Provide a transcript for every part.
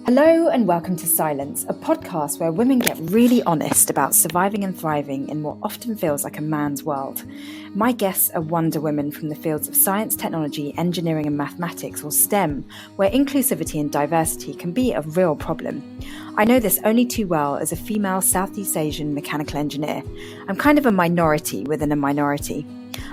Hello and welcome to Scilence, a podcast where women get really honest about surviving and thriving in what often feels like a man's world. My guests are wonder women from the fields of science, technology, engineering and mathematics, or STEM, where inclusivity and diversity can be a real problem. I know this only too well as a female Southeast Asian mechanical engineer. I'm kind of a minority within a minority.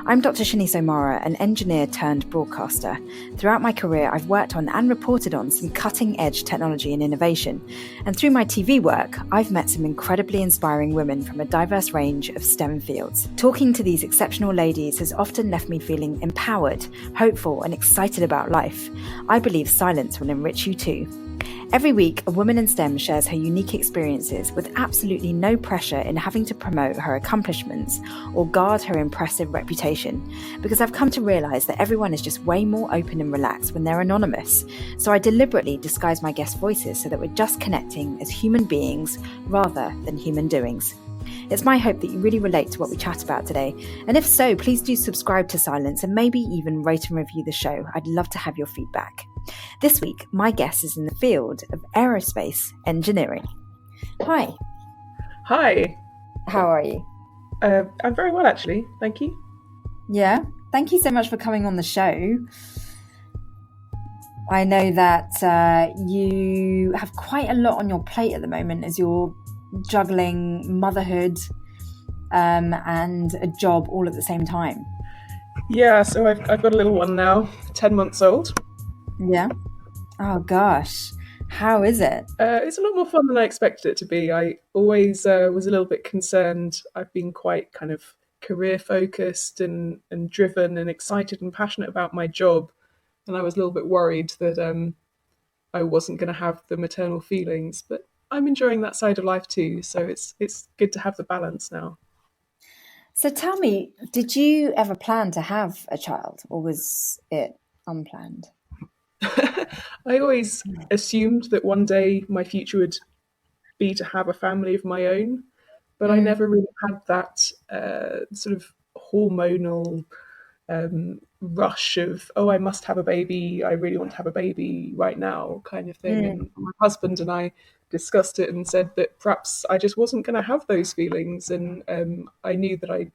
I'm Dr. Shanice O'Mara, an engineer turned broadcaster. Throughout my career, I've worked on and reported on some cutting-edge technology and innovation. And through my TV work, I've met some incredibly inspiring women from a diverse range of STEM fields. Talking to these exceptional ladies has often left me feeling empowered, hopeful, and excited about life. I believe Scilence will enrich you too. Every week, a woman in STEM shares her unique experiences with absolutely no pressure in having to promote her accomplishments or guard her impressive reputation, because I've come to realise that everyone is just way more open and relaxed when they're anonymous. So I deliberately disguise my guest voices so that we're just connecting as human beings rather than human doings. It's my hope that you really relate to what we chat about today. And if so, please do subscribe to Scilence and maybe even rate and review the show. I'd love to have your feedback. This week, my guest is in the field of aerospace engineering. Hi. Hi. How are you? I'm very well, actually. Thank you. Yeah. Thank you so much for coming on the show. I know that you have quite a lot on your plate at the moment as you're juggling motherhood and a job all at the same time. Yeah, so I've got a little one now, 10 months old. Yeah. Oh gosh. How is it? It's a lot more fun than I expected it to be. I always was a little bit concerned. I've been quite kind of career focused and driven and excited and passionate about my job. And I was a little bit worried that I wasn't going to have the maternal feelings, but I'm enjoying that side of life too. So it's good to have the balance now. So tell me, did you ever plan to have a child, or was it unplanned? I always assumed that one day my future would be to have a family of my own, but I never really had that sort of hormonal rush of, oh, I must have a baby, I really want to have a baby right now kind of thing. And my husband and I discussed it and said that perhaps I just wasn't going to have those feelings, and I knew that I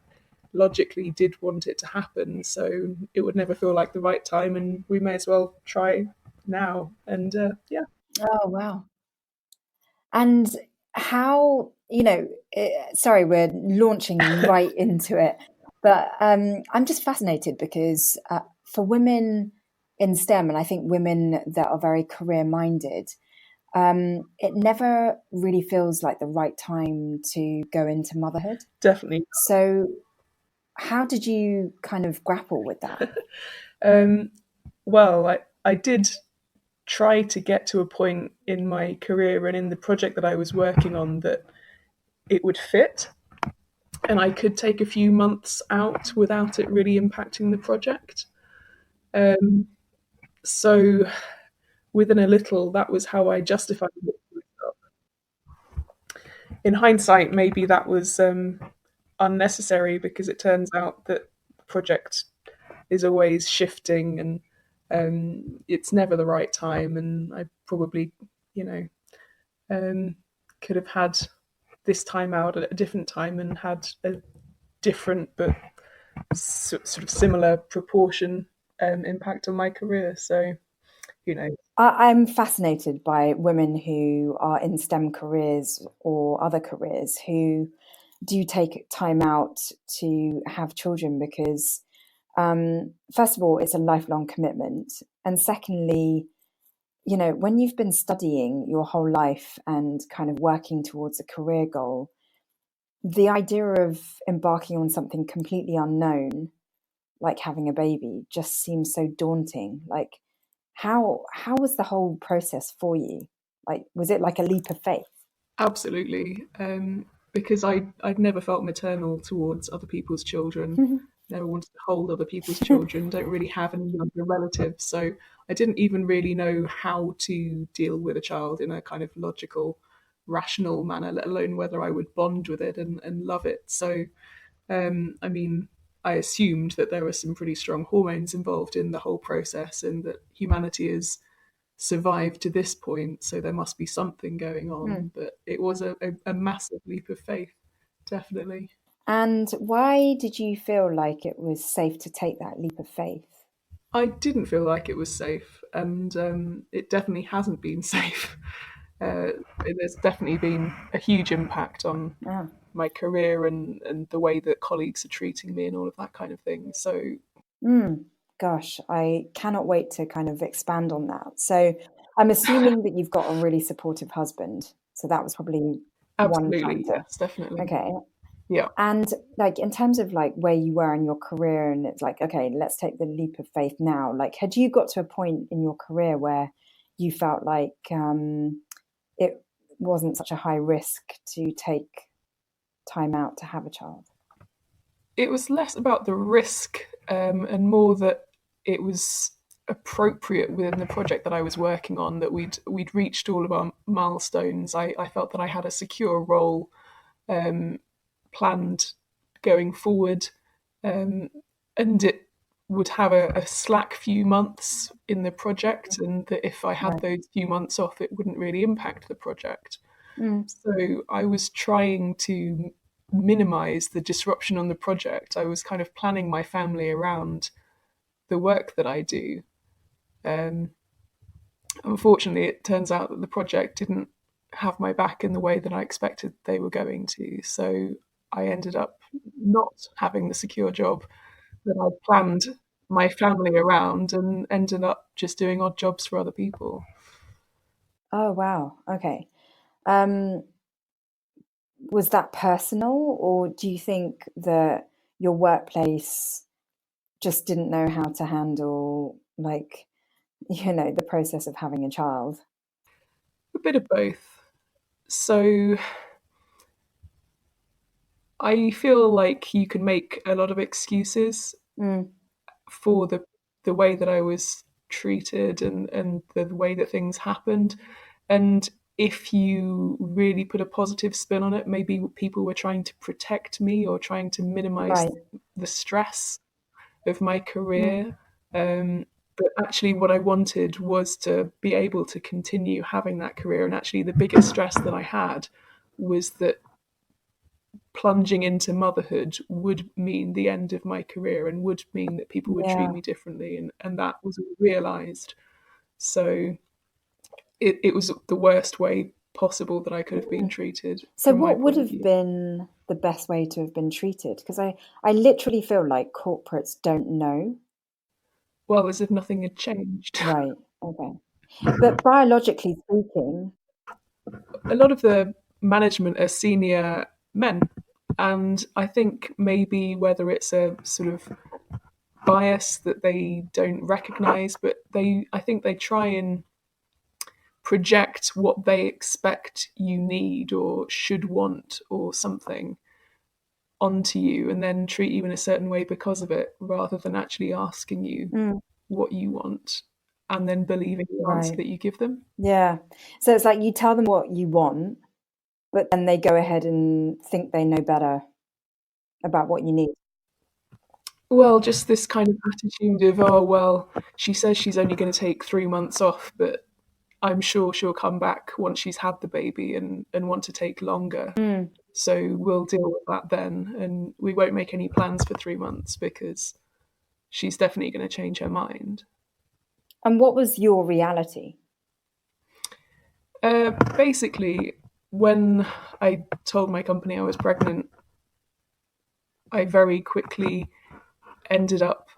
logically did want it to happen, so it would never feel like the right time, and we may as well try now. And yeah. Oh, wow. And how, sorry, we're launching right into it, but I'm just fascinated because for women in STEM, and I think women that are very career-minded, it never really feels like the right time to go into motherhood. Definitely. So how did you kind of grapple with that? Well, I did try to get to a point in my career and in the project that I was working on that it would fit, and I could take a few months out without it really impacting the project. So within a little, that was how I justified it to myself. In hindsight, maybe that was unnecessary, because it turns out that the project is always shifting, and it's never the right time. And I probably, could have had this time out at a different time and had a different but sort of similar proportion impact on my career. So, I'm fascinated by women who are in STEM careers or other careers who do take time out to have children, because first of all, it's a lifelong commitment. And secondly, when you've been studying your whole life and kind of working towards a career goal, the idea of embarking on something completely unknown, like having a baby, just seems so daunting. Like, how was the whole process for you? Like, was it like a leap of faith? Absolutely. Because I'd never felt maternal towards other people's children. Never wanted to hold other people's children. Don't really have any younger relatives, so I didn't even really know how to deal with a child in a kind of logical, rational manner, let alone whether I would bond with it and love it. So, I mean, I assumed that there were some pretty strong hormones involved in the whole process, and that humanity is survived to this point, so there must be something going on. But it was a massive leap of faith, definitely. And why did you feel like it was safe to take that leap of faith? I didn't feel like it was safe, and it definitely hasn't been safe. Uh, there's definitely been a huge impact on Ah. my career and the way that colleagues are treating me and all of that kind of thing. So, Gosh, I cannot wait to kind of expand on that. So I'm assuming that you've got a really supportive husband. So that was probably one absolutely, factor. yes, definitely. Okay. Yeah. And like in terms of like where you were in your career and it's like, okay, let's take the leap of faith now. Like, had you got to a point in your career where you felt like it wasn't such a high risk to take time out to have a child? It was less about the risk and more that it was appropriate within the project that I was working on, that we'd reached all of our milestones. I felt that I had a secure role planned going forward, and it would have a slack few months in the project, and that if I had Right. those few months off, it wouldn't really impact the project. Mm. So I was trying to minimize the disruption on the project. I was kind of planning my family around the work that I do. Um, Unfortunately, it turns out that the project didn't have my back in the way that I expected they were going to. So I ended up not having the secure job that I'd planned my family around, and ended up just doing odd jobs for other people. Oh, wow. Okay. Um, was that personal, or do you think that your workplace just didn't know how to handle, like, the process of having a child? A bit of both. So I feel like you can make a lot of excuses Mm, for the way that I was treated and the way that things happened. And if you really put a positive spin on it, maybe people were trying to protect me or trying to minimize right. the stress of my Mm, career. But actually, what I wanted was to be able to continue having that career. And actually, the biggest stress that I had was that plunging into motherhood would mean the end of my career and would mean that people would treat yeah. me differently. And that was realized. So it was the worst way possible that I could have been treated So from my what would point of have view. been the best way to have been treated? Because I literally feel like corporates don't know. Well, as if nothing had changed. Right. Okay. But biologically speaking, A lot of the management are senior men. And I think maybe whether it's a sort of bias that they don't recognize, but I think they try and project what they expect you need or should want or something onto you, and then treat you in a certain way because of it, rather than actually asking you mm, what you want and then believing the answer right. that you give them. Yeah. So it's like you tell them what you want, but then they go ahead and think they know better about what you need. Well, just this kind of attitude of, oh, well, she says she's only going to take 3 months off, but I'm sure she'll come back once she's had the baby and want to take longer. Mm. So we'll deal with that then. And we won't make any plans for 3 months because she's definitely going to change her mind. And what was your reality? Basically, when I told my company I was pregnant, I very quickly ended up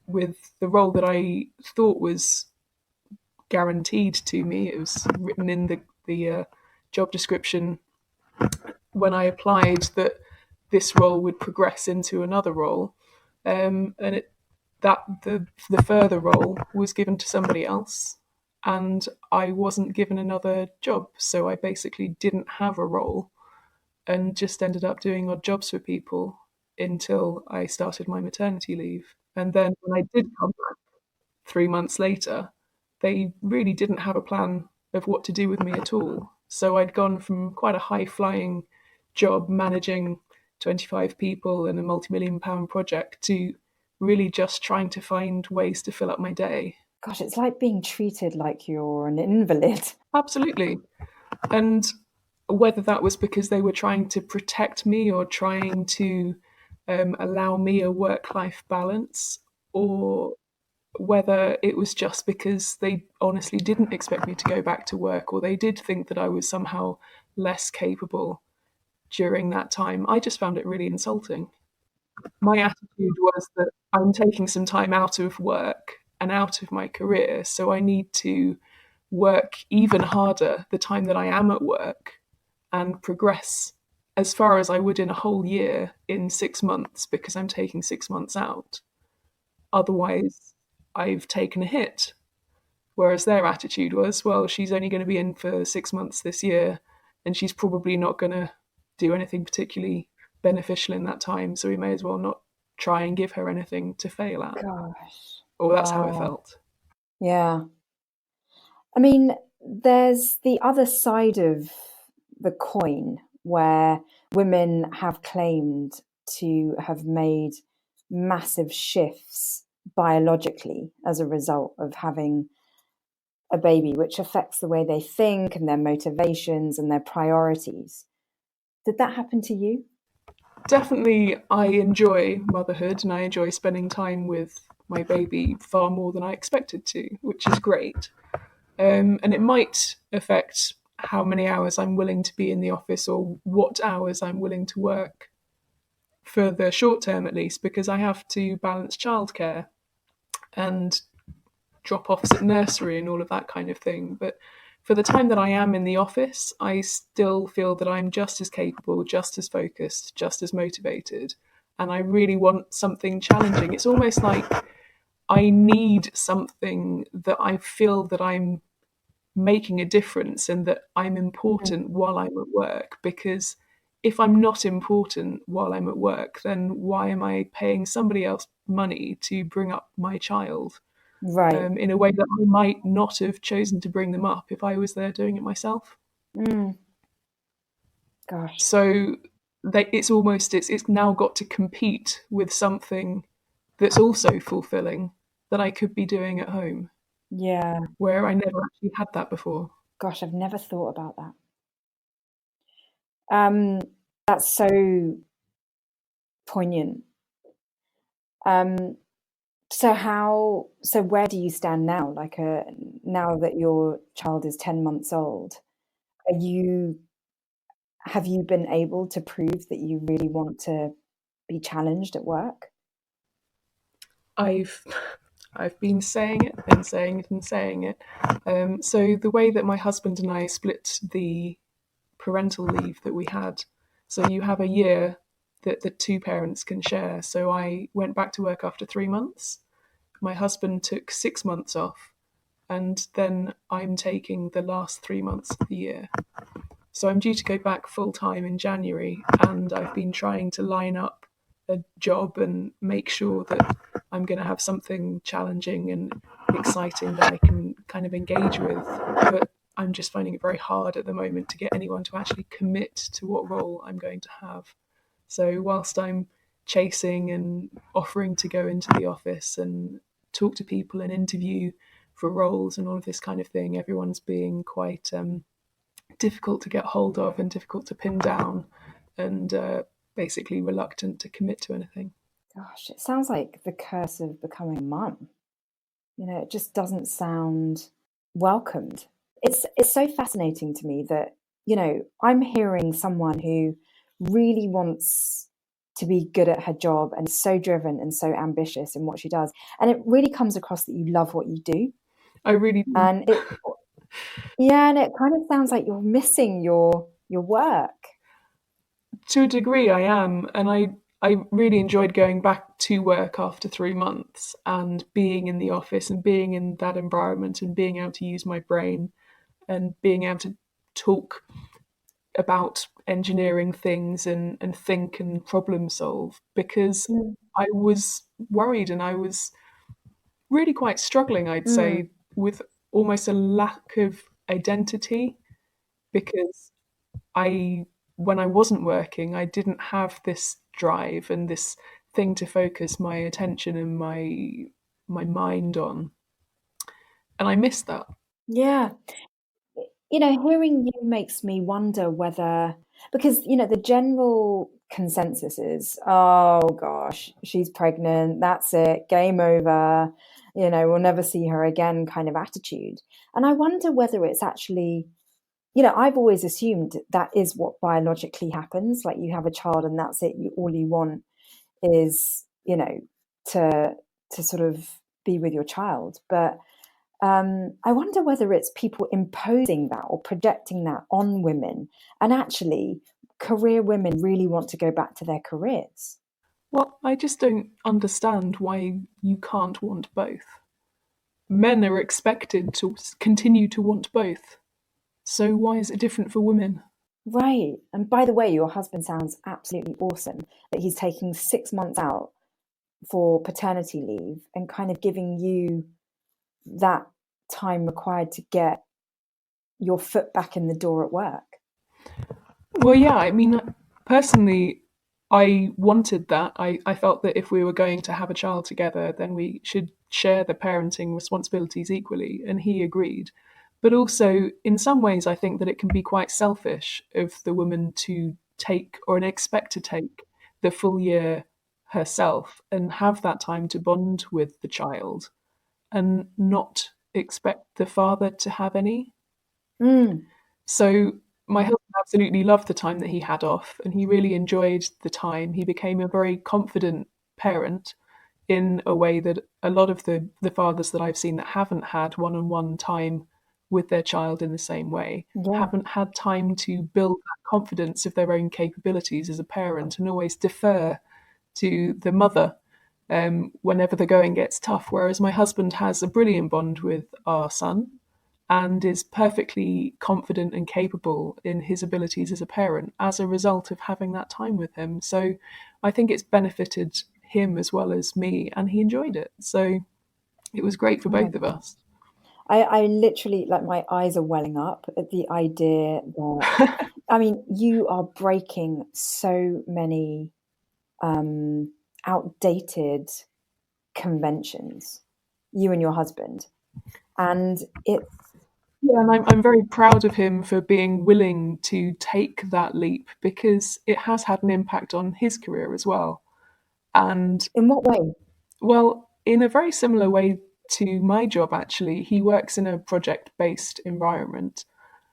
with the role that I thought was guaranteed to me. It was written in the job description when I applied that this role would progress into another role, and the further role was given to somebody else, and I wasn't given another job, so I basically didn't have a role, and just ended up doing odd jobs for people until I started my maternity leave. And then when I did come back 3 months later, they really didn't have a plan of what to do with me at all. So I'd gone from quite a high flying job managing 25 people in a multi-million pound project to really just trying to find ways to fill up my day. Gosh, it's like being treated like you're an invalid. Absolutely. And whether that was because they were trying to protect me or trying to allow me a work-life balance, or whether it was just because they honestly didn't expect me to go back to work, or they did think that I was somehow less capable during that time, I just found it really insulting. My attitude was that I'm taking some time out of work and out of my career, so I need to work even harder the time that I am at work and progress as far as I would in a whole year in 6 months because I'm taking 6 months out. Otherwise, I've taken a hit. Whereas their attitude was, well, she's only going to be in for 6 months this year, and she's probably not going to do anything particularly beneficial in that time, so we may as well not try and give her anything to fail at. Gosh. Or that's how it Wow. felt. Yeah. I mean, there's the other side of the coin where women have claimed to have made massive shifts biologically as a result of having a baby, which affects the way they think and their motivations and their priorities. Did that happen to you? Definitely, I enjoy motherhood and I enjoy spending time with my baby far more than I expected to, which is great. And it might affect how many hours I'm willing to be in the office or what hours I'm willing to work for the short term at least, because I have to balance childcare and drop offs at nursery and all of that kind of thing. But for the time that I am in the office, I still feel that I'm just as capable, just as focused, just as motivated. And I really want something challenging. It's almost like I need something that I feel that I'm making a difference and that I'm important while I'm at work. Because if I'm not important while I'm at work, then why am I paying somebody else money to bring up my child Right. in a way that I might not have chosen to bring them up if I was there doing it myself? Mm. Gosh. So it's now got to compete with something that's also fulfilling that I could be doing at home, Yeah. where I never actually had that before. Gosh, I've never thought about that. Um, that's so poignant. Um, so where do you stand now? Like, now that your child is 10 months old, are you have you been able to prove that you really want to be challenged at work? I've I've been saying it and saying it and saying it. So the way that my husband and I split the parental leave that we had, so you have a year that the two parents can share. So I went back to work after 3 months. My husband took 6 months off, and then I'm taking the last 3 months of the year. So I'm due to go back full time in January, and I've been trying to line up a job and make sure that I'm going to have something challenging and exciting that I can kind of engage with. But I'm just finding it very hard at the moment to get anyone to actually commit to what role I'm going to have. So whilst I'm chasing and offering to go into the office and talk to people and interview for roles and all of this kind of thing, everyone's being quite difficult to get hold of and difficult to pin down, and basically reluctant to commit to anything. Gosh, it sounds like the curse of becoming a mum. It just doesn't sound welcomed. It's so fascinating to me that, I'm hearing someone who really wants to be good at her job and is so driven and so ambitious in what she does. And it really comes across that you love what you do. I really do. And and it kind of sounds like you're missing your work. To a degree, I am, and I really enjoyed going back to work after 3 months and being in the office and being in that environment and being able to use my brain and being able to talk about engineering things and think and problem solve, because Mm. I was worried and I was really quite struggling, I'd Mm. say, with almost a lack of identity, because I, when I wasn't working, I didn't have this drive and this thing to focus my attention and my mind on. and I miss that. Yeah. Hearing you makes me wonder whether, because, the general consensus is, oh gosh, she's pregnant, that's it, game over, we'll never see her again kind of attitude. And I wonder whether it's actually, I've always assumed that is what biologically happens. Like you have a child and that's it. All you want is, to sort of be with your child. But I wonder whether it's people imposing that or projecting that on women, and actually career women really want to go back to their careers. Well, I just don't understand why you can't want both. Men are expected to continue to want both. So why is it different for women? Right. And by the way, your husband sounds absolutely awesome that he's taking 6 months out for paternity leave and kind of giving you that time required to get your foot back in the door at work. Well, yeah, I mean, personally, I wanted that. I felt that if we were going to have a child together, then we should share the parenting responsibilities equally, and he agreed. But also, in some ways, I think that it can be quite selfish of the woman to take or expect to take the full year herself and have that time to bond with the child and not expect the father to have any. Mm, So my husband absolutely loved the time that he had off, and he really enjoyed the time. He became a very confident parent in a way that a lot of the fathers that I've seen that haven't had one-on-one time with their child in the same way yeah. haven't had time to build that confidence of their own capabilities as a parent and always defer to the mother whenever the going gets tough. Whereas my husband has a brilliant bond with our son and is perfectly confident and capable in his abilities as a parent as a result of having that time with him. So I think it's benefited him as well as me, and he enjoyed it. So it was great for Oh my both of God. us. I literally, like, my eyes are welling up at the idea that, I mean, you are breaking so many outdated conventions, you and your husband. And it's, Yeah, and I'm very proud of him for being willing to take that leap because it has had an impact on his career as well. And in what way? well, in a very similar way to my job, actually, he works in a project based environment.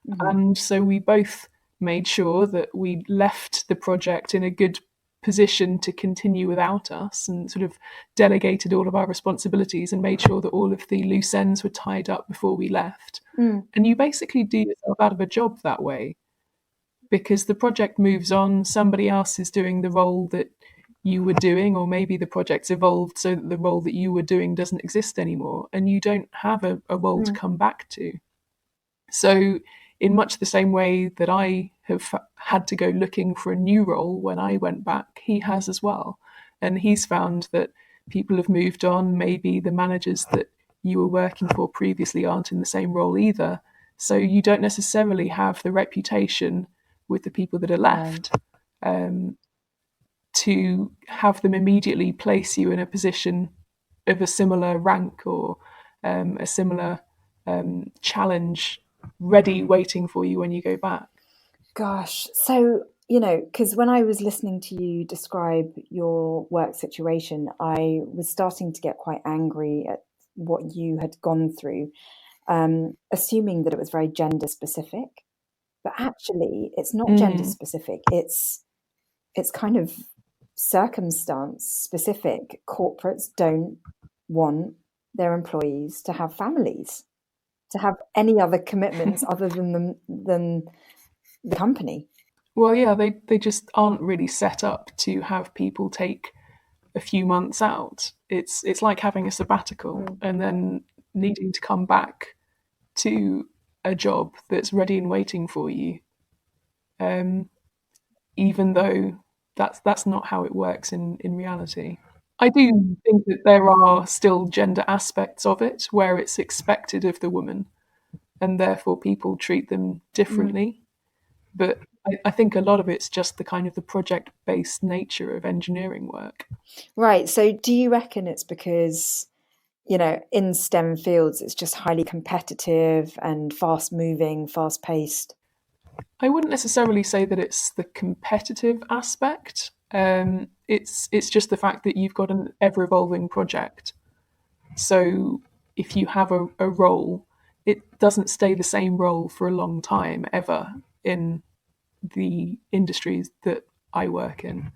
Mhm. And so we both made sure that we left the project in a good position to continue without us and sort of delegated all of our responsibilities and made sure that all of the loose ends were tied up before we left. Mm, And you basically do yourself out of a job that way because the project moves on, somebody else is doing the role that you were doing, or maybe the project's evolved so that the role that you were doing doesn't exist anymore, and you don't have a role to mm, come back to. So, in much the same way that I have had to go looking for a new role when I went back, he has as well. And he's found that people have moved on. Maybe the managers that you were working for previously aren't in the same role either. So, you don't necessarily have the reputation with the people that are right. left um, to have them immediately place you in a position of a similar rank or a similar challenge ready waiting for you when you go back. Gosh. So, because when I was listening to you describe your work situation, I was starting to get quite angry at what you had gone through, assuming that it was very gender specific. But actually, it's not gender Mm. specific. It's kind of circumstance specific. Corporates don't want their employees to have families, to have any other commitments other than the company. Well, yeah, they just aren't really set up to have people take a few months out. It's like having a sabbatical Mm. and then needing to come back to a job that's ready and waiting for you. Um, Even though that's not how it works in reality. I do think that there are still gender aspects of it where it's expected of the woman and therefore people treat them Mm. differently. But I think a lot of it's just the kind of the project based nature of engineering work. Right. So, do you reckon it's because in STEM fields, it's just highly competitive and fast moving, fast paced? I wouldn't necessarily say that it's the competitive aspect. It's just the fact that you've got an ever evolving project. So if you have a role, it doesn't stay the same role for a long time ever in the industries that I work in.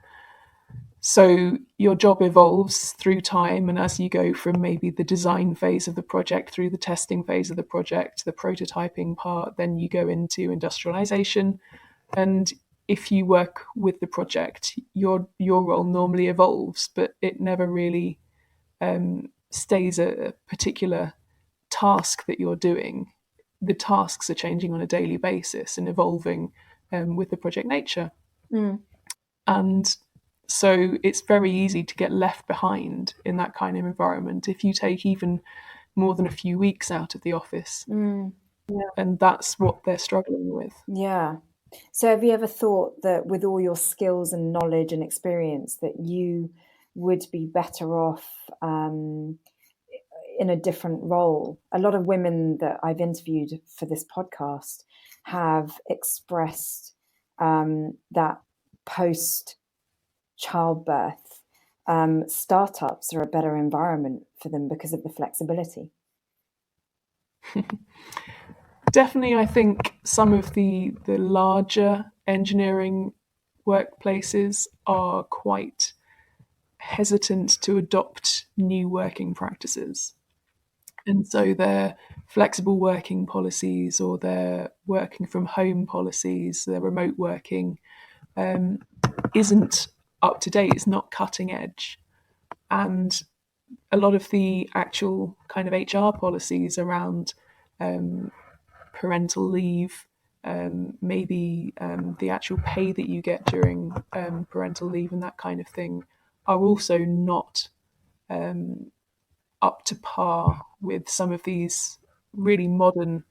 So your job evolves through time, and as you go from maybe the design phase of the project through the testing phase of the project, the prototyping part, then you go into industrialization. And if you work with the project, your role normally evolves, but it never really stays a particular task that you're doing. The tasks are changing on a daily basis and evolving with the project nature. And so it's very easy to get left behind in that kind of environment if you take even more than a few weeks out of the office. And that's what they're struggling with. Yeah. So have you ever thought that with all your skills and knowledge and experience that you would be better off in a different role? A lot of women that I've interviewed for this podcast have expressed that post childbirth startups are a better environment for them because of the flexibility. Definitely, I think some of the larger engineering workplaces are quite hesitant to adopt new working practices. And so their flexible working policies or their working from home policies, their remote working, isn't up to date, it's not cutting edge. And a lot of the actual kind of HR policies around parental leave, maybe the actual pay that you get during parental leave and that kind of thing are also not up to par with some of these really modern,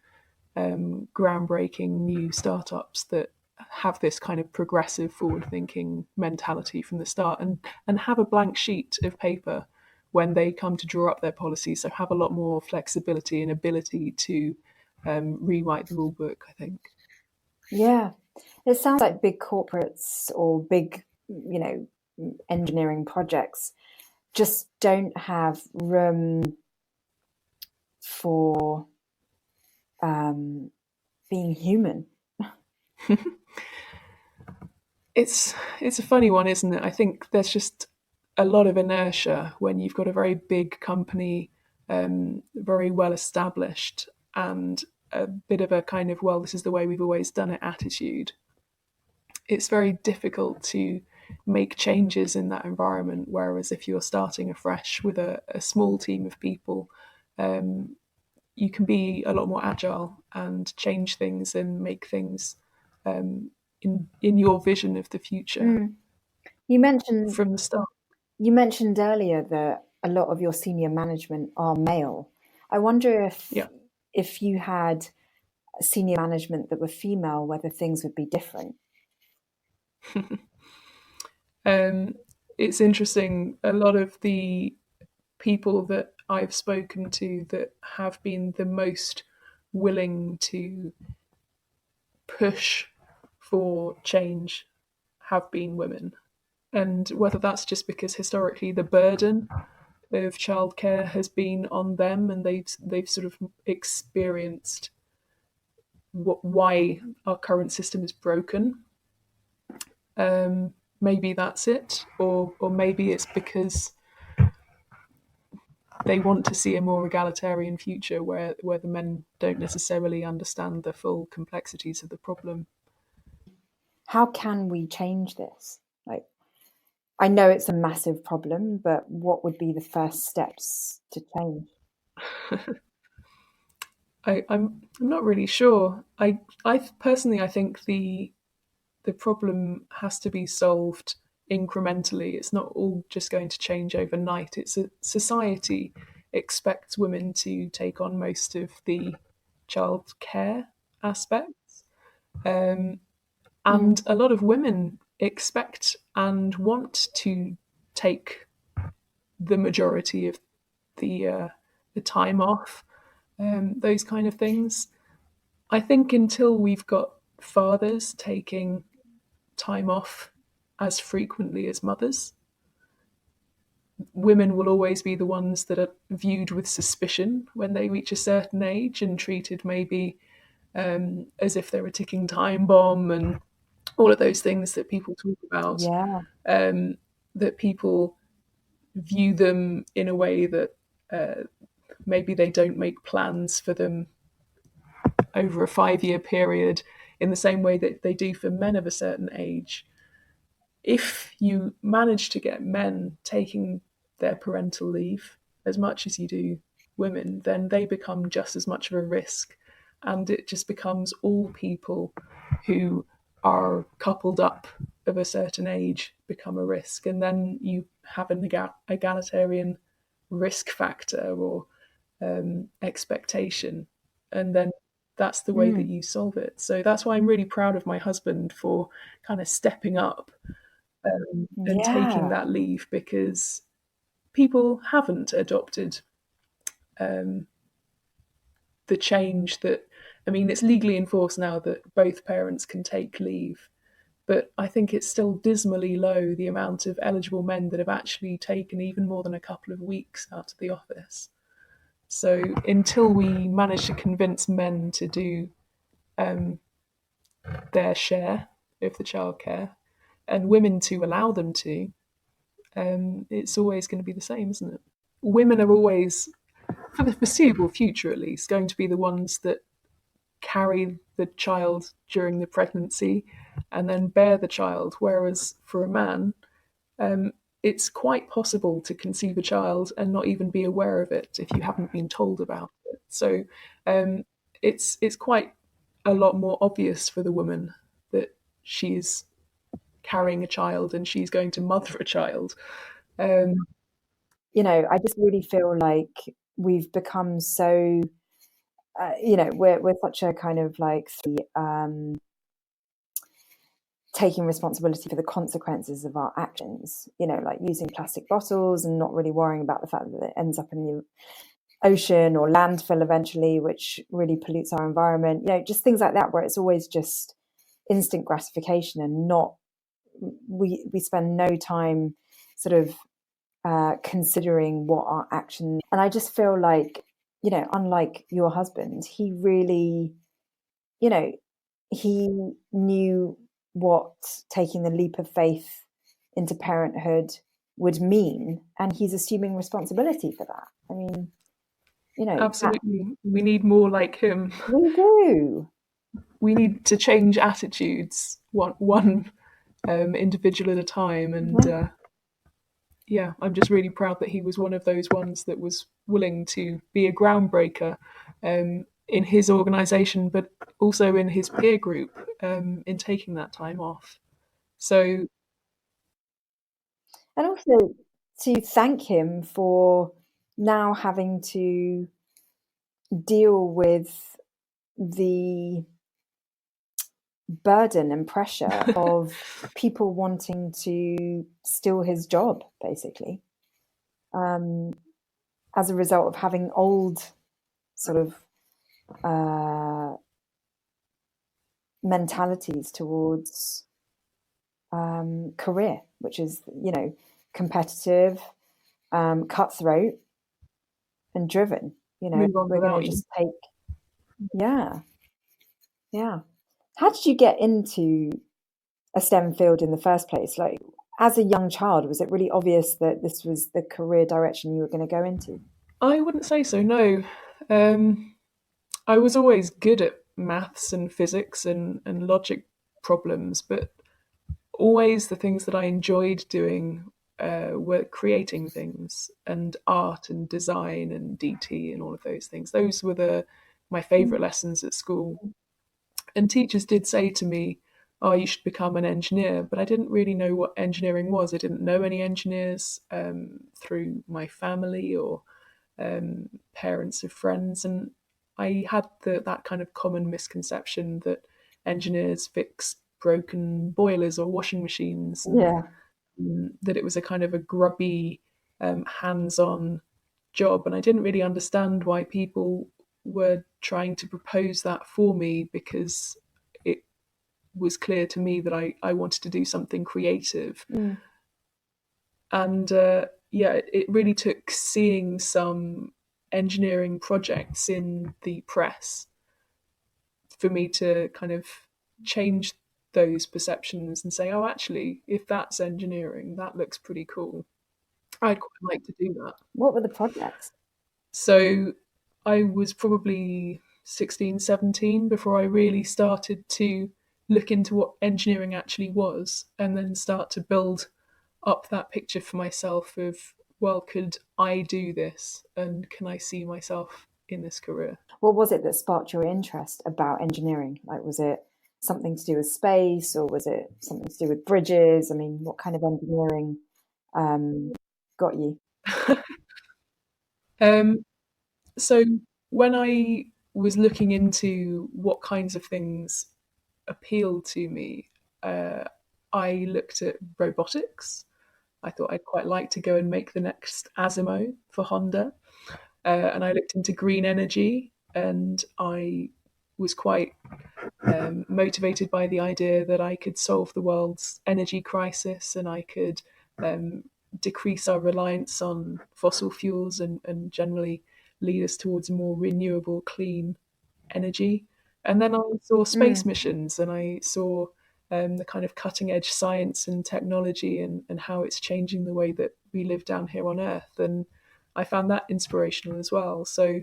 groundbreaking new startups that have this kind of progressive, forward-thinking mentality from the start and have a blank sheet of paper when they come to draw up their policies. So have a lot more flexibility and ability to rewrite the rule book, I think. Yeah. It sounds like big corporates or big, engineering projects just don't have room for being human. It's a funny one, isn't it? I think there's just a lot of inertia when you've got a very big company, very well established, and a bit of a kind of, well, this is the way we've always done it attitude. It's very difficult to make changes in that environment. Whereas if you're starting afresh with a small team of people, you can be a lot more agile and change things and make things in your vision of the future You mentioned from the start. You mentioned earlier that a lot of your senior management are male. I wonder if you had senior management that were female, whether things would be different. It's interesting. A lot of the people that I've spoken to that have been the most willing to push for change have been women. And whether that's just because historically the burden of childcare has been on them and they've sort of experienced why our current system is broken. Maybe that's it, or maybe it's because they want to see a more egalitarian future where the men don't necessarily understand the full complexities of the problem. How can we change this? Like, I know it's a massive problem, but what would be the first steps to change? I'm not really sure. I personally I think the problem has to be solved incrementally. It's not all just going to change overnight. It's a society expects women to take on most of the child care aspects. And a lot of women expect and want to take the majority of the the time off, those kind of things. I think until we've got fathers taking time off as frequently as mothers, women will always be the ones that are viewed with suspicion when they reach a certain age and treated maybe as if they're a ticking time bomb and all of those things that people talk about, Yeah. that people view them in a way that maybe they don't make plans for them over a 5-year period in the same way that they do for men of a certain age. If you manage to get men taking their parental leave as much as you do women, then they become just as much of a risk. And it just becomes all people who are coupled up of a certain age become a risk. And then you have an egalitarian risk factor or expectation. And then that's the way that Mm. you solve it. So that's why I'm really proud of my husband for kind of stepping up and taking Yeah. that leave, because people haven't adopted um, the change that, I mean, it's legally enforced now that both parents can take leave, but I think it's still dismally low the amount of eligible men that have actually taken even more than a couple of weeks out of the office. So until we manage to convince men to do their share of the childcare and women to allow them to, it's always going to be the same, isn't it? Women are always, for the foreseeable future at least, going to be the ones that carry the child during the pregnancy and then bear the child. Whereas for a man, um, it's quite possible to conceive a child and not even be aware of it if you haven't been told about it. So um, it's quite a lot more obvious for the woman that she's carrying a child and she's going to mother a child. Um, I just really feel like we've become so, we're such a kind of like taking responsibility for the consequences of our actions, like using plastic bottles and not really worrying about the fact that it ends up in the ocean or landfill eventually, which really pollutes our environment, just things like that, where it's always just instant gratification and not, we spend no time sort of considering what our action. And I just feel like, unlike your husband, he really, he knew what taking the leap of faith into parenthood would mean, and he's assuming responsibility for that. I mean, absolutely, we need more like him. we do. We need to change attitudes one individual at a time. And yeah, I'm just really proud that he was one of those ones that was willing to be a groundbreaker in his organisation, but also in his peer group in taking that time off. So And also to thank him for now having to deal with the burden and pressure of people wanting to steal his job, basically, as a result of having old sort of mentalities towards career, which is, competitive, cutthroat, and driven. move on We're going without to you. just take, yeah, yeah. How did you get into a STEM field in the first place? Like, as a young child, was it really obvious that this was the career direction you were going to go into? I wouldn't say so, no. I was always good at maths and physics and logic problems, but always the things that I enjoyed doing were creating things and art and design and DT and all of those things. Those were my favourite lessons at school. And teachers did say to me, "Oh, you should become an engineer," but I didn't really know what engineering was. I didn't know any engineers through my family or parents of friends, and I had that kind of common misconception that engineers fix broken boilers or washing machines, and Yeah. that it was a kind of a grubby, hands-on job, and I didn't really understand why people were trying to propose that for me, because it was clear to me that I wanted to do something creative. And yeah, it really took seeing some engineering projects in the press for me to kind of change those perceptions and say, oh, actually, if that's engineering, that looks pretty cool. I'd quite like to do that. What were the projects? So I was probably 16, 17 before I really started to look into what engineering actually was, and then start to build up that picture for myself of, well, could I do this, and can I see myself in this career? What was it that sparked your interest about engineering? Like, was it something to do with space, or was it something to do with bridges? I mean, what kind of engineering got you? um, so when I was looking into what kinds of things appealed to me, uh, I looked at robotics. I thought I'd quite like to go and make the next Asimo for Honda. And I looked into green energy, and I was quite motivated by the idea that I could solve the world's energy crisis, and I could um, decrease our reliance on fossil fuels, and generally lead us towards a more renewable, clean energy. And then I saw space missions, and I saw the kind of cutting edge science and technology, and how it's changing the way that we live down here on Earth. And I found that inspirational as well. So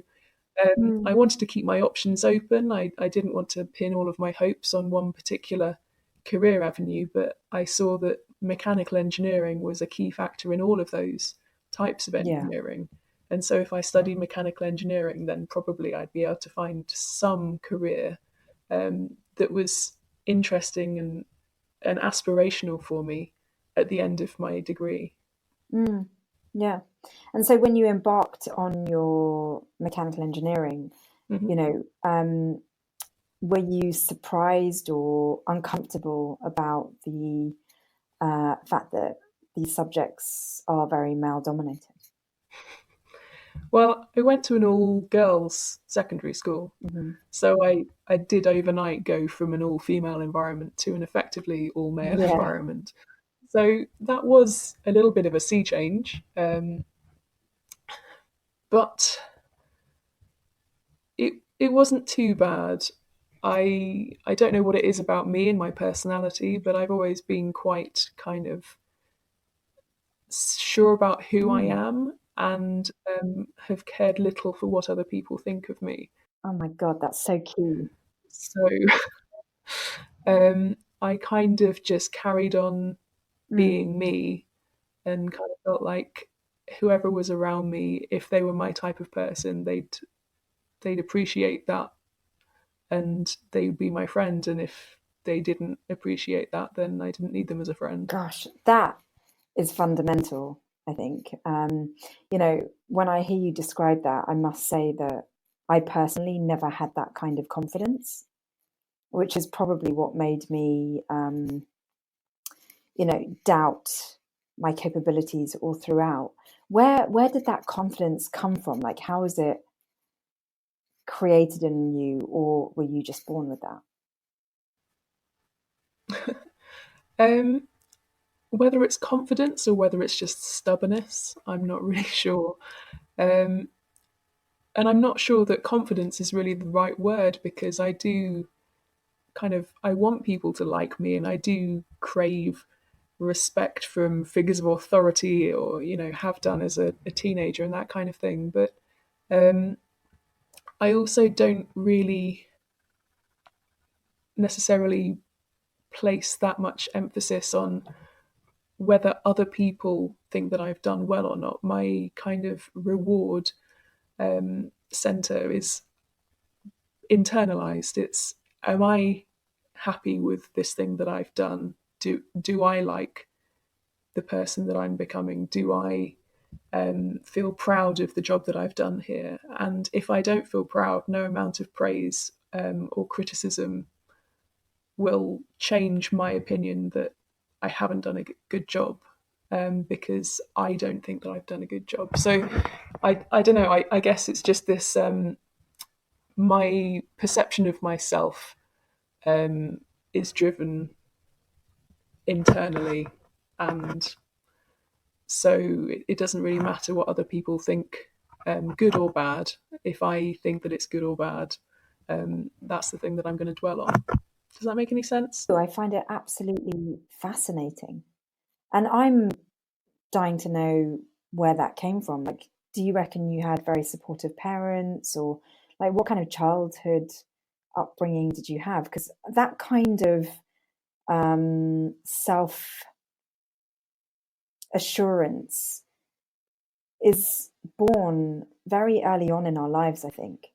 I wanted to keep my options open. I didn't want to pin all of my hopes on one particular career avenue, but I saw that mechanical engineering was a key factor in all of those types of Yeah. engineering. And so if I studied mechanical engineering, then probably I'd be able to find some career that was interesting and aspirational for me at the end of my degree. Yeah. And so when you embarked on your mechanical engineering, Mhm. you know, were you surprised or uncomfortable about the fact that these subjects are very male dominated? Well, I went to an all girls secondary school. So I did overnight go from an all female environment to an effectively all male Yeah. environment. So that was a little bit of a sea change. But it wasn't too bad. I don't know what it is about me and my personality, but I've always been quite kind of sure about who I am, and have cared little for what other people think of me. Oh my God, that's so key. So I kind of just carried on Mm. being me, and kind of felt like whoever was around me, if they were my type of person, they'd appreciate that, and they would be my friend. And if they didn't appreciate that, then I didn't need them as a friend. Gosh, that is fundamental, I think. When I hear you describe that, I must say that I personally never had that kind of confidence, which is probably what made me, doubt my capabilities all throughout. Where did that confidence come from? Like, how is it created in you, or were you just born with that? Um, Whether it's confidence or whether it's just stubbornness, I'm not really sure. Um, and I'm not sure that confidence is really the right word, because I want people to like me, and I do crave respect from figures of authority, or have done as a teenager and that kind of thing. But um, I also don't really necessarily place that much emphasis on whether other people think that I've done well or not. My kind of reward center is internalized. It's, am I happy with this thing that I've done? Do I like the person that I'm becoming? Do I feel proud of the job that I've done here? And if I don't feel proud, no amount of praise or criticism will change my opinion that I haven't done a good job. because I don't think that I've done a good job. So I don't know. I guess it's just this my perception of myself is driven internally, and so it doesn't really matter what other people think, good or bad. If I think that it's good or bad, that's the thing that I'm going to dwell on. Does that make any sense? I find it absolutely fascinating. And I'm dying to know where that came from. Like, do you reckon you had very supportive parents, or like what kind of childhood upbringing did you have? Because that kind of self assurance is born very early on in our lives, I think.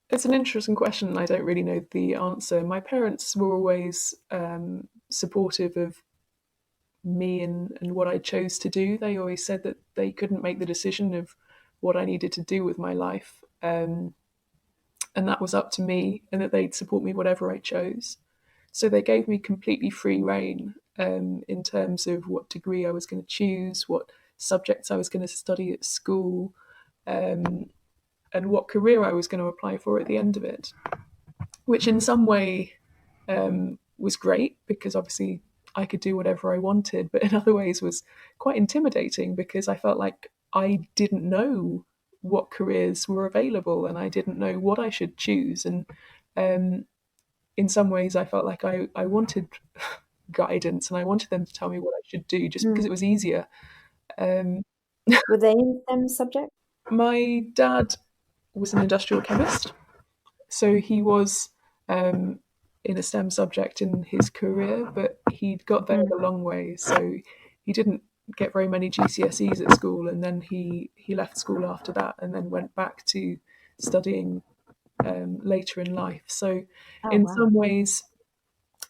It's an interesting question. I don't really know the answer. My parents were always supportive of me and what I chose to do. They always said that they couldn't make the decision of what I needed to do with my life, and that was up to me, and that they'd support me whatever I chose. So they gave me completely free rein in terms of what degree I was going to choose, what subjects I was going to study at school, and what career I was going to apply for at the end of it, which in some way was great because obviously I could do whatever I wanted, but in other ways was quite intimidating because I felt like I didn't know what careers were available and I didn't know what I should choose. And in some ways, I felt like I wanted guidance and I wanted them to tell me what I should do just because it was easier. Um, Were they in STEM subjects? my dad was an industrial chemist, so he was in a STEM subject in his career, but he'd got there the long way. So he didn't get very many GCSEs at school, and then he left school after that, and then went back to studying later in life. So in some ways,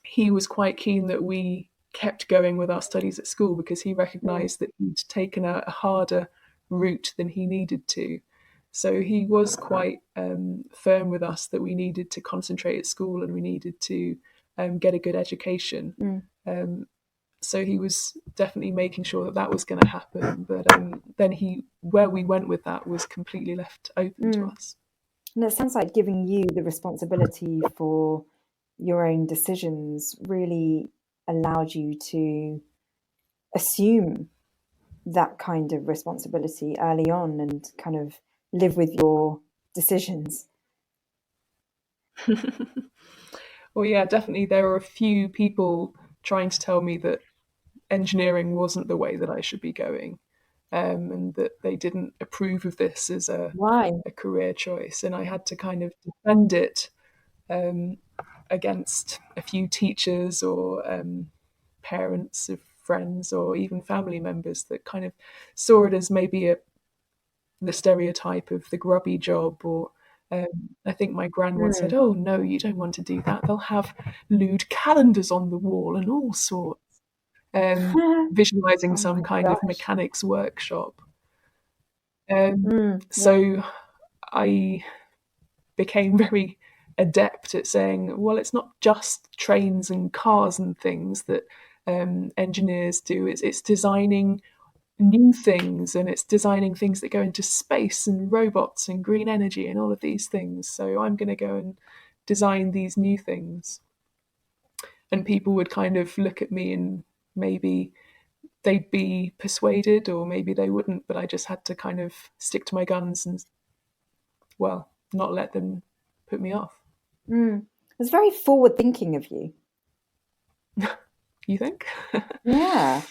he was quite keen that we kept going with our studies at school because he recognised that he'd taken a harder route than he needed to. So he was quite firm with us that we needed to concentrate at school and we needed to get a good education. So he was definitely making sure that that was going to happen. But then where we went with that was completely left open to us. And it sounds like giving you the responsibility for your own decisions really allowed you to assume that kind of responsibility early on and kind of live with your decisions. Well, yeah, definitely. There were a few people trying to tell me that engineering wasn't the way that I should be going, and that they didn't approve of this as Why? a career choice. And I had to kind of defend it against a few teachers or parents of friends or even family members that kind of saw it as maybe the stereotype of the grubby job. Or I think my gran once said, "Oh no, you don't want to do that. They'll have lewd calendars on the wall and all sorts." Visualizing some kind of mechanics workshop. So I became very adept at saying, well, it's not just trains and cars and things that engineers do. It's designing new things, and it's designing things that go into space and robots and green energy and all of these things. So I'm going to go and design these new things. And people would kind of look at me and maybe they'd be persuaded or maybe they wouldn't, but I just had to kind of stick to my guns and, well, not let them put me off. It's very forward thinking of you. You think? Yeah.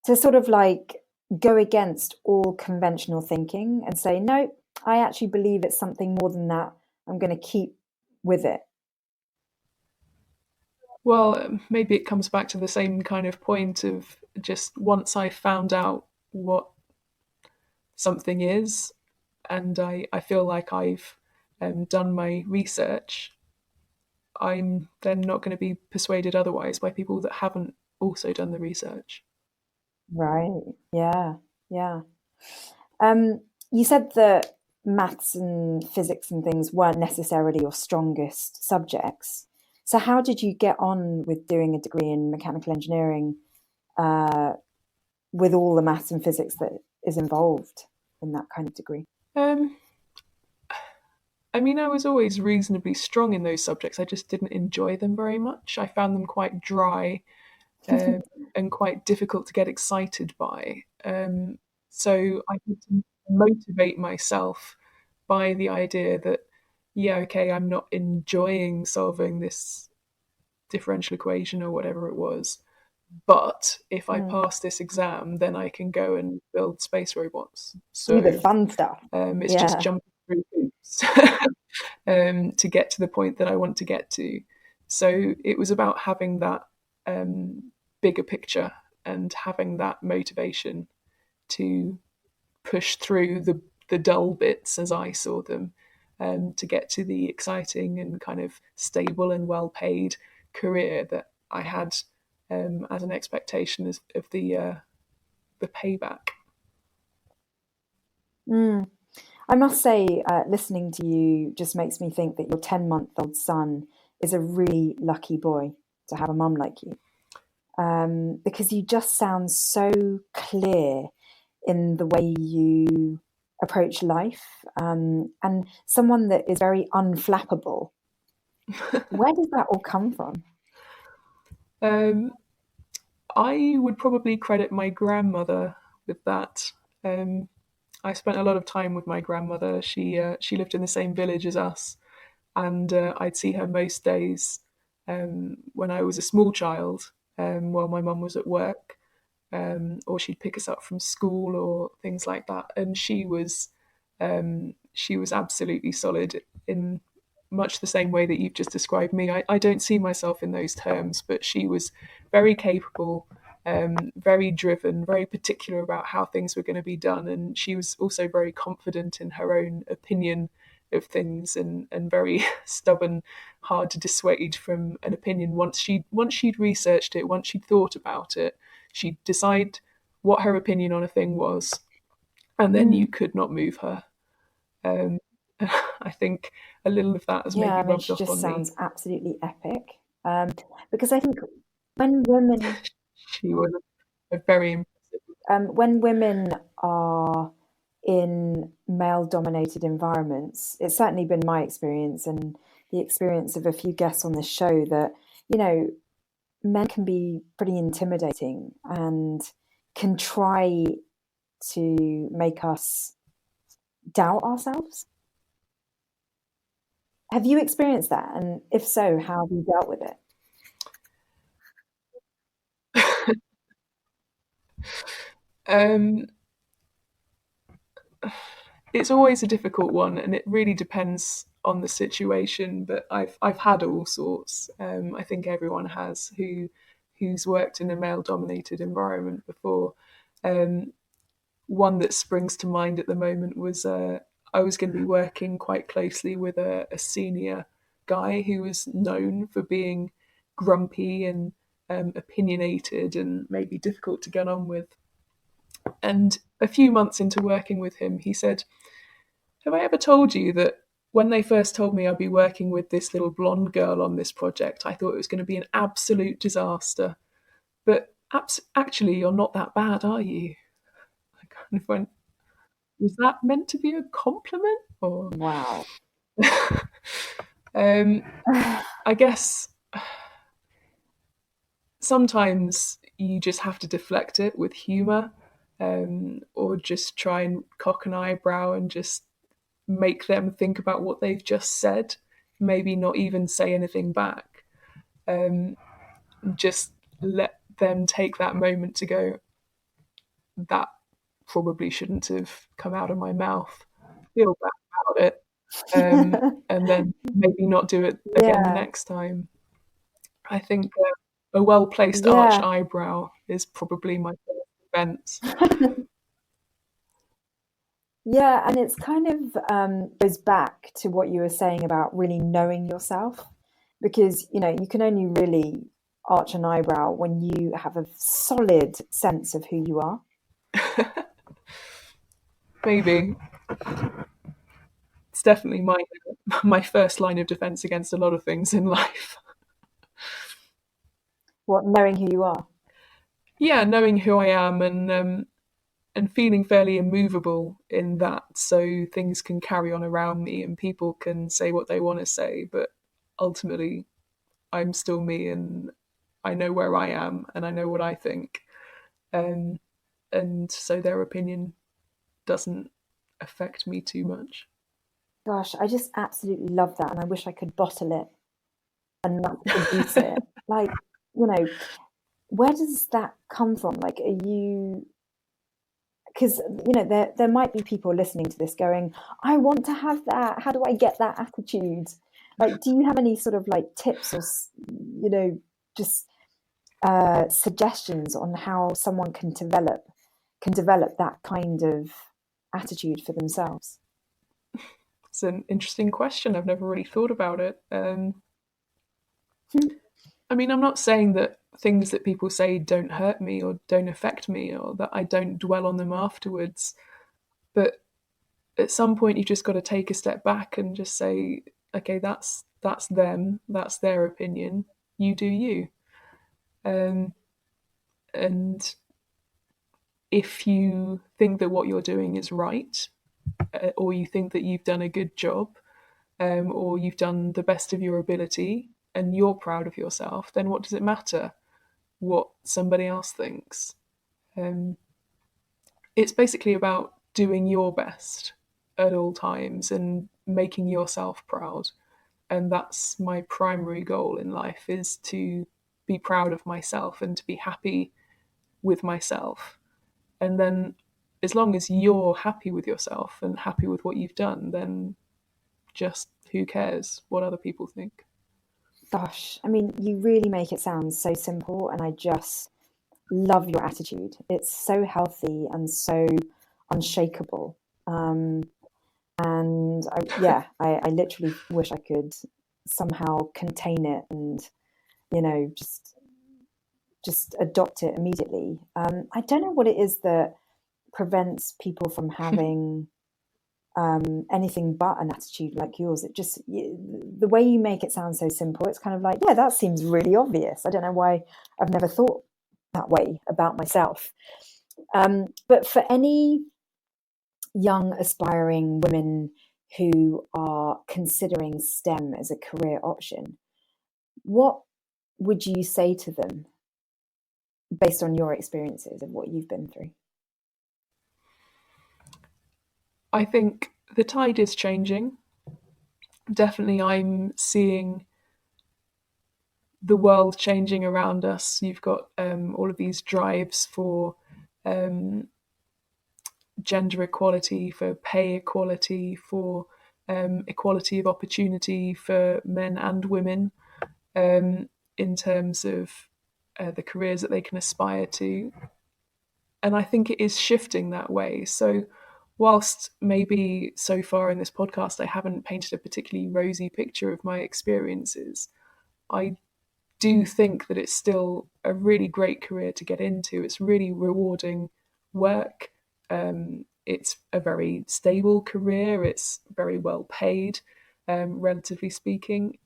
To sort of like go against all conventional thinking and say, no, I actually believe it's something more than that. I'm going to keep with it. Well, maybe it comes back to the same kind of point of just once I found out what something is, and I feel like I've done my research, I'm then not going to be persuaded otherwise by people that haven't also done the research. Right. Yeah. Yeah. You said that maths and physics and things weren't necessarily your strongest subjects. So how did you get on with doing a degree in mechanical engineering with all the maths and physics that is involved in that kind of degree? I mean, I was always reasonably strong in those subjects. I just didn't enjoy them very much. I found them quite dry and quite difficult to get excited by. So I had to motivate myself by the idea that, yeah, okay, I'm not enjoying solving this differential equation or whatever it was, but if I pass this exam, then I can go and build space robots. Do the So fun stuff. it's just jumping through hoops to get to the point that I want to get to. So it was about having that bigger picture and having that motivation to push through the dull bits as I saw them, to get to the exciting and kind of stable and well paid career that I had as an expectation of the payback. I must say, listening to you just makes me think that your 10-month-old son is a really lucky boy to have a mum like you. Because you just sound so clear in the way you approach life, and someone that is very unflappable. Where does that all come from? I would probably credit my grandmother with that. I spent a lot of time with my grandmother. She lived in the same village as us, and I'd see her most days when I was a small child, while my mum was at work, or she'd pick us up from school or things like that. And she was absolutely solid in much the same way that you've just described me. I don't see myself in those terms, but she was very capable, very driven, very particular about how things were going to be done. And she was also very confident in her own opinion of things, and very stubborn, hard to dissuade from an opinion. Once she'd researched it, once she'd thought about it, she'd decide what her opinion on a thing was, and then you could not move her. I think a little of that has maybe rubbed off on me. She just sounds absolutely epic. Because I think when women... She was a very impressive. When women are in male-dominated environments, it's certainly been my experience and the experience of a few guests on this show that, men can be pretty intimidating and can try to make us doubt ourselves. Have you experienced that? And if so, how have you dealt with it? It's always a difficult one, and it really depends on the situation. But I've had all sorts. I think everyone has who's worked in a male-dominated environment before. One that springs to mind at the moment was I was going to be working quite closely with a senior guy who was known for being grumpy and opinionated and maybe difficult to get on with. And a few months into working with him, he said, "Have I ever told you that when they first told me I'd be working with this little blonde girl on this project, I thought it was going to be an absolute disaster. But actually, you're not that bad, are you?" I kind of went, was that meant to be a compliment? Or wow. I guess sometimes you just have to deflect it with humour, or just try and cock an eyebrow and just make them think about what they've just said. Maybe not even say anything back. Just let them take that moment to go, that probably shouldn't have come out of my mouth. Feel bad about it. And then maybe not do it again the next time. I think a well-placed arched eyebrow is probably my favorite defense. Yeah, and it's kind of goes back to what you were saying about really knowing yourself, because you can only really arch an eyebrow when you have a solid sense of who you are. Maybe. It's definitely my first line of defense against a lot of things in life. What, knowing who you are? yeah, knowing who I am and feeling fairly immovable in that, so things can carry on around me and people can say what they want to say, but ultimately I'm still me, and I know where I am and I know what I think. Um, and so their opinion doesn't affect me too much. Gosh, I just absolutely love that, and I wish I could bottle it and mass produce it. Like, you know, where does that come from? Like, are you, because there might be people listening to this going, I want to have that. How do I get that attitude? Like, do you have any sort of like tips or just suggestions on how someone can develop that kind of attitude for themselves? It's an interesting question. I've never really thought about it. I mean, I'm not saying that things that people say don't hurt me or don't affect me or that I don't dwell on them afterwards. But at some point, you've just got to take a step back and just say, okay, that's them, that's their opinion. You do you. Um, and if you think that what you're doing is right, or you think that you've done a good job, or you've done the best of your ability, and you're proud of yourself, then what does it matter what somebody else thinks? Um, it's basically about doing your best at all times and making yourself proud. And that's my primary goal in life, is to be proud of myself and to be happy with myself. And then as long as you're happy with yourself and happy with what you've done, then just who cares what other people think? Gosh, I mean, you really make it sound so simple, and I just love your attitude. It's so healthy and so unshakable. Um, and I literally wish I could somehow contain it and just adopt it immediately. I don't know what it is that prevents people from having anything but an attitude like yours. The way you make it sound so simple, it's kind of like, yeah, that seems really obvious. I don't know why I've never thought that way about myself. But for any young aspiring women who are considering STEM as a career option, what would you say to them based on your experiences of what you've been through? I think the tide is changing. Definitely, I'm seeing the world changing around us. You've got all of these drives for um, gender equality, for pay equality, for equality of opportunity for men and women, in terms of the careers that they can aspire to. And I think it is shifting that way. So, whilst maybe so far in this podcast I haven't painted a particularly rosy picture of my experiences, I do think that it's still a really great career to get into. It's really rewarding work. It's a very stable career. It's very well paid, relatively speaking.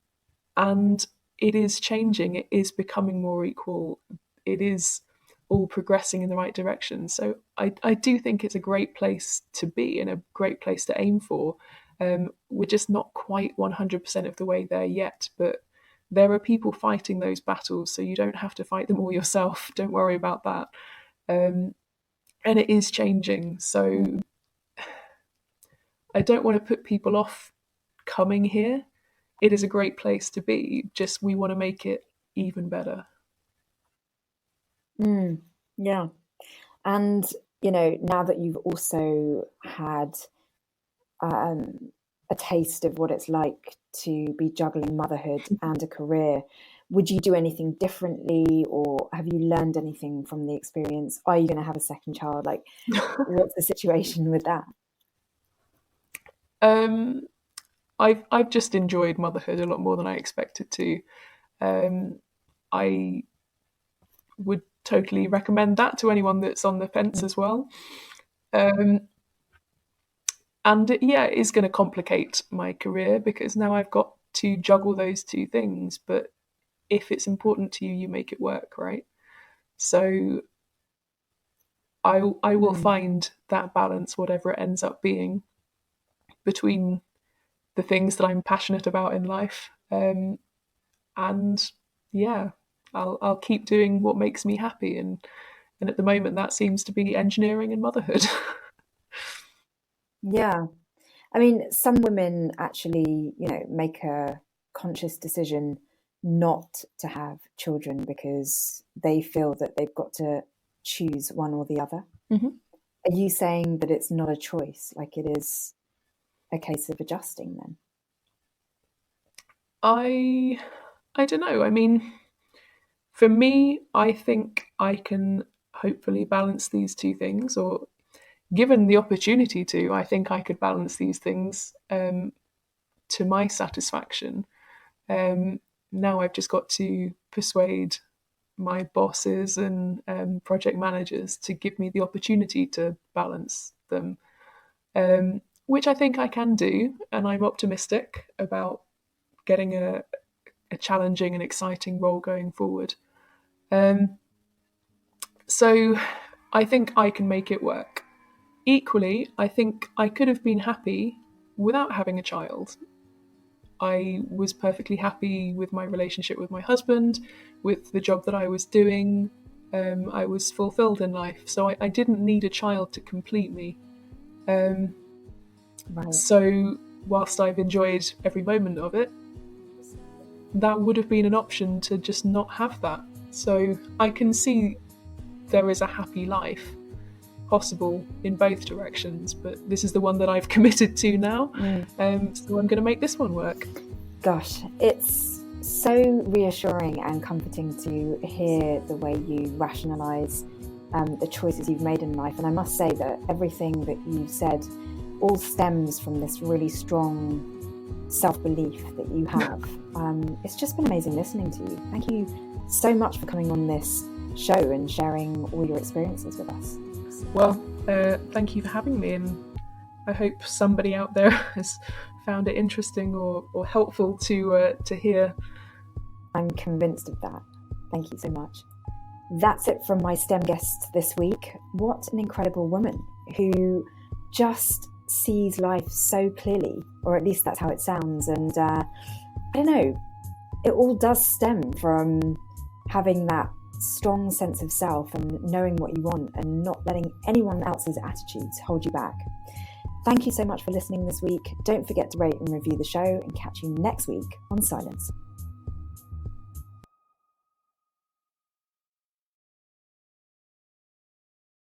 And it is changing. It is becoming more equal. It is all progressing in the right direction. So I do think it's a great place to be and a great place to aim for. We're just not quite 100% of the way there yet, but there are people fighting those battles, so you don't have to fight them all yourself. Don't worry about that. And it is changing. So I don't want to put people off coming here. It is a great place to be, just we want to make it even better. Yeah. And, now that you've also had um, a taste of what it's like to be juggling motherhood and a career, would you do anything differently, or have you learned anything from the experience? Are you going to have a second child? Like, what's the situation with that? um, I've just enjoyed motherhood a lot more than I expected to. Um, I would totally recommend that to anyone that's on the fence as well. Um, and yeah, it is going to complicate my career because now I've got to juggle those two things. But if it's important to you, you make it work, right? So I will find that balance, whatever it ends up being, between the things that I'm passionate about in life, and yeah, I'll keep doing what makes me happy, and at the moment that seems to be engineering and motherhood. Yeah. I mean, some women actually, make a conscious decision not to have children because they feel that they've got to choose one or the other. Mm-hmm. Are you saying that it's not a choice, like it is a case of adjusting then? I don't know. I mean, for me, I think I can hopefully balance these two things, or given the opportunity to, I think I could balance these things to my satisfaction. Now I've just got to persuade my bosses and project managers to give me the opportunity to balance them, which I think I can do, and I'm optimistic about getting a challenging and exciting role going forward. So I think I can make it work. Equally, I think I could have been happy without having a child. I was perfectly happy with my relationship with my husband, with the job that I was doing. I was fulfilled in life, so I didn't need a child to complete me. Right. So, whilst I've enjoyed every moment of it, that would have been an option to just not have that. So, I can see there is a happy life possible in both directions, but this is the one that I've committed to now. So I'm going to make this one work. Gosh, it's so reassuring and comforting to hear the way you rationalise the choices you've made in life. And I must say that everything that you've said all stems from this really strong self-belief that you have. It's just been amazing listening to you. Thank you so much for coming on this show and sharing all your experiences with us. Well, thank you for having me, and I hope somebody out there has found it interesting or helpful to hear. I'm convinced of that. Thank you so much. That's it from my STEM guests this week. What an incredible woman who just sees life so clearly, or at least that's how it sounds. And I don't know, it all does stem from having that strong sense of self and knowing what you want and not letting anyone else's attitudes hold you back. Thank you so much for listening this week. Don't forget to rate and review the show, and catch you next week on Scilence.